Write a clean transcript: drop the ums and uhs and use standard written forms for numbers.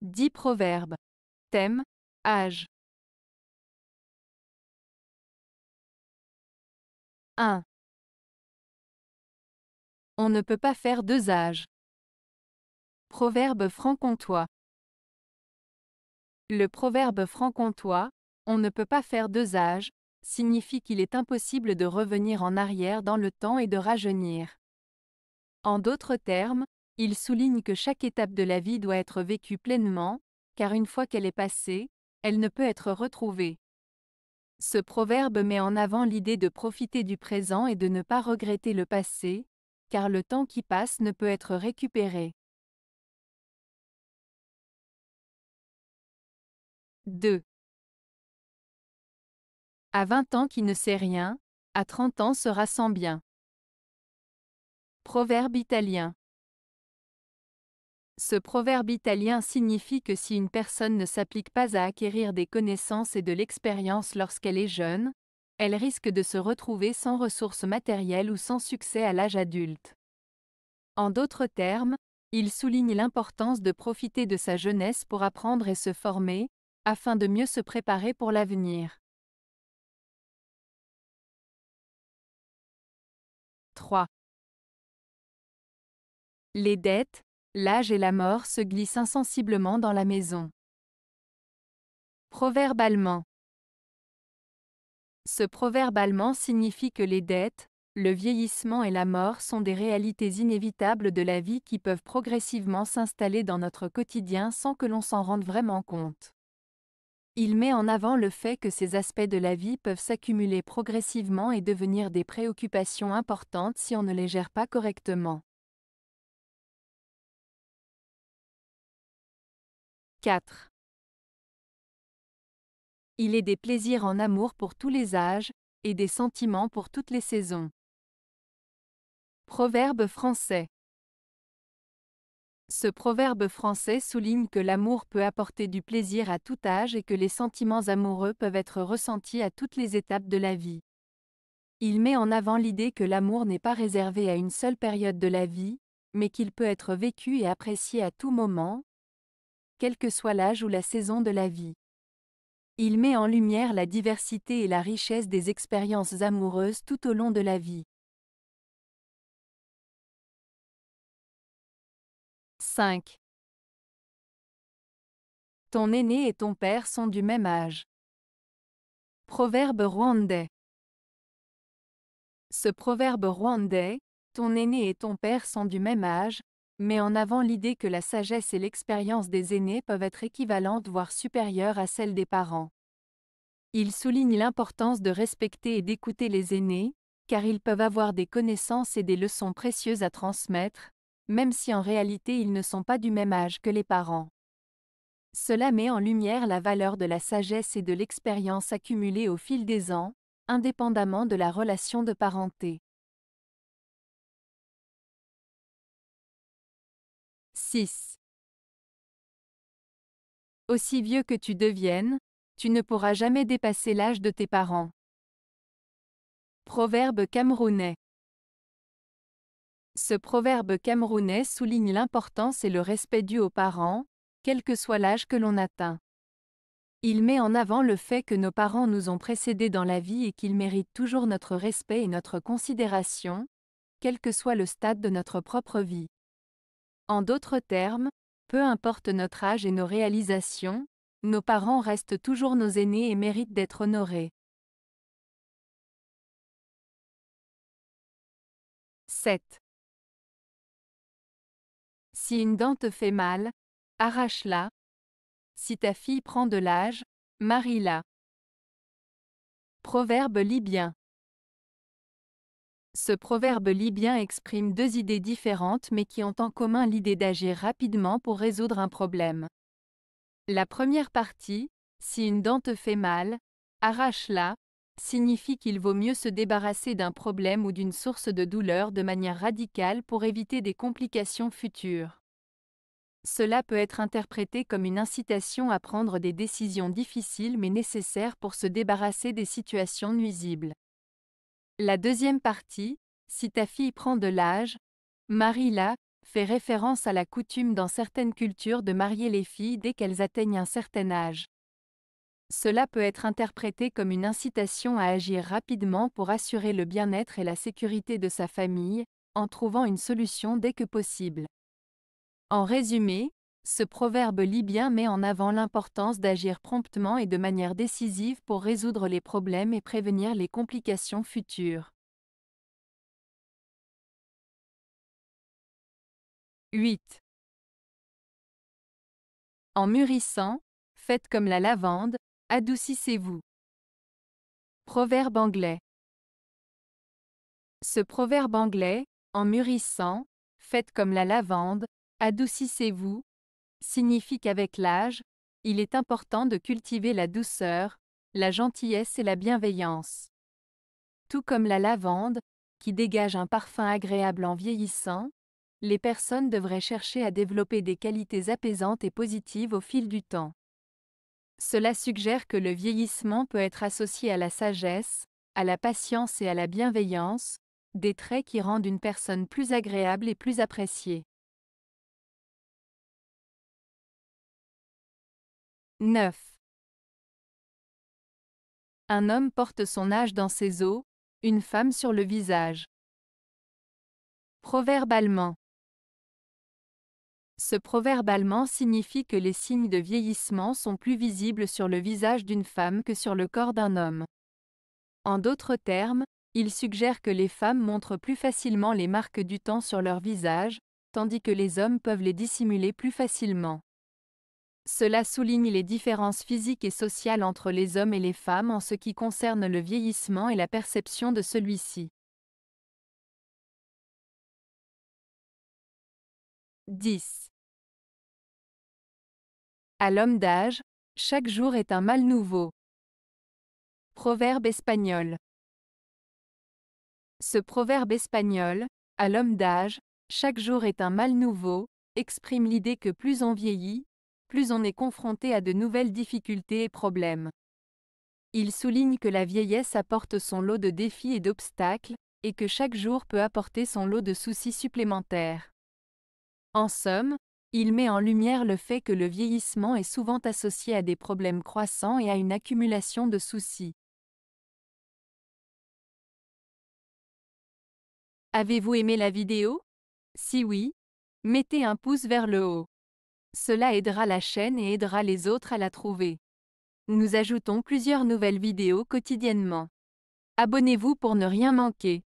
10 proverbes. Thème, âge. 1. On ne peut pas faire deux âges. Proverbe franc-comtois. Le proverbe franc-comtois, on ne peut pas faire deux âges, signifie qu'il est impossible de revenir en arrière dans le temps et de rajeunir. En d'autres termes, il souligne que chaque étape de la vie doit être vécue pleinement, car une fois qu'elle est passée, elle ne peut être retrouvée. Ce proverbe met en avant l'idée de profiter du présent et de ne pas regretter le passé, car le temps qui passe ne peut être récupéré. 2. À 20 ans qui ne sait rien, à 30 ans sera sans bien. Proverbe italien. Ce proverbe italien signifie que si une personne ne s'applique pas à acquérir des connaissances et de l'expérience lorsqu'elle est jeune, elle risque de se retrouver sans ressources matérielles ou sans succès à l'âge adulte. En d'autres termes, il souligne l'importance de profiter de sa jeunesse pour apprendre et se former, afin de mieux se préparer pour l'avenir. 3. Les dettes, l'âge et la mort se glissent insensiblement dans la maison. Proverbe allemand. Ce proverbe allemand signifie que les dettes, le vieillissement et la mort sont des réalités inévitables de la vie qui peuvent progressivement s'installer dans notre quotidien sans que l'on s'en rende vraiment compte. Il met en avant le fait que ces aspects de la vie peuvent s'accumuler progressivement et devenir des préoccupations importantes si on ne les gère pas correctement. 4. Il est des plaisirs en amour pour tous les âges, et des sentiments pour toutes les saisons. Proverbe français. Ce proverbe français souligne que l'amour peut apporter du plaisir à tout âge et que les sentiments amoureux peuvent être ressentis à toutes les étapes de la vie. Il met en avant l'idée que l'amour n'est pas réservé à une seule période de la vie, mais qu'il peut être vécu et apprécié à tout moment, quel que soit l'âge ou la saison de la vie. Il met en lumière la diversité et la richesse des expériences amoureuses tout au long de la vie. 5. Ton aîné et ton père sont du même âge. Proverbe rwandais. Ce proverbe rwandais, ton aîné et ton père sont du même âge, met en avant l'idée que la sagesse et l'expérience des aînés peuvent être équivalentes voire supérieures à celles des parents. Il souligne l'importance de respecter et d'écouter les aînés, car ils peuvent avoir des connaissances et des leçons précieuses à transmettre, même si en réalité ils ne sont pas du même âge que les parents. Cela met en lumière la valeur de la sagesse et de l'expérience accumulée au fil des ans, indépendamment de la relation de parenté. 6. Aussi vieux que tu deviennes, tu ne pourras jamais dépasser l'âge de tes parents. Proverbe camerounais. Ce proverbe camerounais souligne l'importance et le respect dû aux parents, quel que soit l'âge que l'on atteint. Il met en avant le fait que nos parents nous ont précédés dans la vie et qu'ils méritent toujours notre respect et notre considération, quel que soit le stade de notre propre vie. En d'autres termes, peu importe notre âge et nos réalisations, nos parents restent toujours nos aînés et méritent d'être honorés. 7. Si une dent te fait mal, arrache-la. Si ta fille prend de l'âge, marie-la. Proverbe libyen. Ce proverbe libyen exprime deux idées différentes mais qui ont en commun l'idée d'agir rapidement pour résoudre un problème. La première partie, si une dent te fait mal, arrache-la, signifie qu'il vaut mieux se débarrasser d'un problème ou d'une source de douleur de manière radicale pour éviter des complications futures. Cela peut être interprété comme une incitation à prendre des décisions difficiles mais nécessaires pour se débarrasser des situations nuisibles. La deuxième partie, si ta fille prend de l'âge, marie-la, fait référence à la coutume dans certaines cultures de marier les filles dès qu'elles atteignent un certain âge. Cela peut être interprété comme une incitation à agir rapidement pour assurer le bien-être et la sécurité de sa famille, en trouvant une solution dès que possible. En résumé, ce proverbe libyen met en avant l'importance d'agir promptement et de manière décisive pour résoudre les problèmes et prévenir les complications futures. 8. En mûrissant, faites comme la lavande, adoucissez-vous. Proverbe anglais. Ce proverbe anglais, en mûrissant, faites comme la lavande, adoucissez-vous, signifie qu'avec l'âge, il est important de cultiver la douceur, la gentillesse et la bienveillance. Tout comme la lavande, qui dégage un parfum agréable en vieillissant, les personnes devraient chercher à développer des qualités apaisantes et positives au fil du temps. Cela suggère que le vieillissement peut être associé à la sagesse, à la patience et à la bienveillance, des traits qui rendent une personne plus agréable et plus appréciée. 9. Un homme porte son âge dans ses os, une femme sur le visage. Proverbe allemand. Ce proverbe allemand signifie que les signes de vieillissement sont plus visibles sur le visage d'une femme que sur le corps d'un homme. En d'autres termes, il suggère que les femmes montrent plus facilement les marques du temps sur leur visage, tandis que les hommes peuvent les dissimuler plus facilement. Cela souligne les différences physiques et sociales entre les hommes et les femmes en ce qui concerne le vieillissement et la perception de celui-ci. 10. À l'homme d'âge, chaque jour est un mal nouveau. Proverbe espagnol. Ce proverbe espagnol, à l'homme d'âge, chaque jour est un mal nouveau, exprime l'idée que plus on vieillit, plus on est confronté à de nouvelles difficultés et problèmes. Il souligne que la vieillesse apporte son lot de défis et d'obstacles, et que chaque jour peut apporter son lot de soucis supplémentaires. En somme, il met en lumière le fait que le vieillissement est souvent associé à des problèmes croissants et à une accumulation de soucis. Avez-vous aimé la vidéo? Si oui, mettez un pouce vers le haut. Cela aidera la chaîne et aidera les autres à la trouver. Nous ajoutons plusieurs nouvelles vidéos quotidiennement. Abonnez-vous pour ne rien manquer.